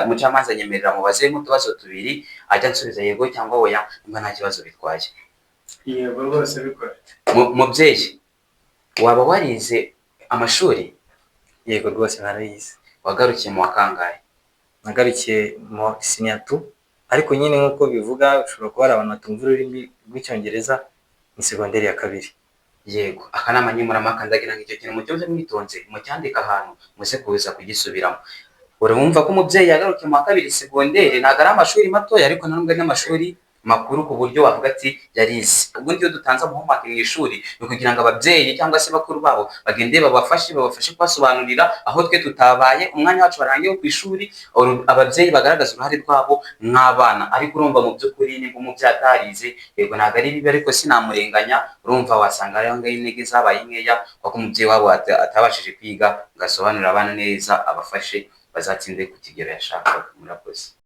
umucamanza nyemerera mubaze nk'utubazo tubiri ajya nsubiza yego cyangwa oya nimba nta kibazo bitwaye. Yego rwose bikora. Mubyeyi waba warize amashuri? Yego rwose narayize. Wagarukiye mu wakangahe? Nagarukiye mu sinyatu, ariko nyine nkuko bivuga ushobora kuba ari abantu batumva ururimi rw'icyongereza, ni segonderi ya kabiri. Yego, akanama nkemurampaka ndagira ngo icyo kintu mucyoze mwitonze mucyandika ahantu muze kuza kugisubiramo. Urumva ko umubyeyi yagarukiye mu wa kabiri segonderi, ntabwo ari amashuri matoya ariko nanubwo n'amashuri makuru ku buryo wavuga ati yarize. Ubwo ndiyo dutanze amahomake mu ishuri no kugira ngo ababyeyi cyangwa se bakuru babo bagende babafashe kubasobanurira aho twe tutabaye umwanya wacu barangiye ku ishuri, ababyeyi bagaragaza uruhare rwabo nk'abana. Ariko urumva mu by'ukuri nimba umubyeyi atarize, yego ntabwo ari bibi ariko sinamurenganya. Urumva wasanga rero ngaho intege zabaye nkeya kuko umubyeyi wabo atabashije kwiga ngasobanurira abana neza abafashe bazatsinde ku kigero yashakaga. Murakoze.